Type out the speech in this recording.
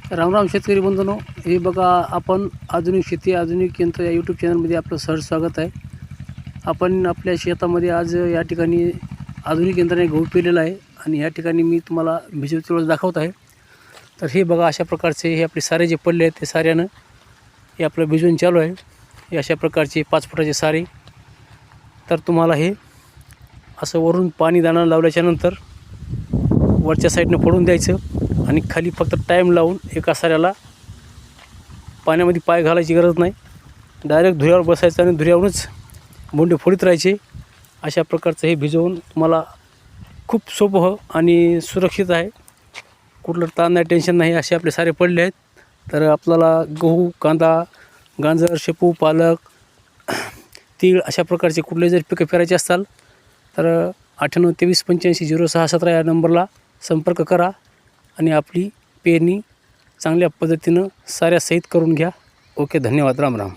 रामराम शेतकरी बंधूंनो, हे बघा आपण आधुनिक शेती आधुनिक यंत्र या यूट्यूब चॅनलमध्ये आपलं सहर्ष स्वागत आहे। आपण आपल्या शेतामध्ये आज या ठिकाणी आधुनिक यंत्राने गहू पेरलेला आहे आणि या ठिकाणी मी तुम्हाला भिजवत दाखवत आहे। तर हे बघा अशा प्रकारचे हे आपले सारे जे पडले आहेत ते साऱ्यानं हे आपलं भिजवून चालू आहे। हे अशा प्रकारचे 5 फुटाचे सारे। तर तुम्हाला हे असं वरून पाणी दाणा लावल्याच्या नंतर वरच्या साईडने फोडून द्यायचं आणि खाली फक्त टाईम लावून एका साऱ्याला पाण्यामध्ये पाय घालायची गरज नाही, डायरेक्ट धुऱ्यावर बसायचं आणि धुऱ्यावरूनच बोंडे फोडीत राहायचे। अशा प्रकारचं हे भिजवून तुम्हाला खूप सोपं आणि सुरक्षित आहे, कुठलं ताण नाही, टेन्शन नाही। असे आपले सारे पडले आहेत। तर आपल्याला गहू, कांदा, गाजर, शेपू, पालक, तीळ अशा प्रकारचे कुठले जर पिकं पेरायचे असतील तर 9823850617 या नंबरला संपर्क करा आणि आपली पेरणी चांगल्या पद्धतीनं साऱ्या सहित करून घ्या। ओके, धन्यवाद, राम राम।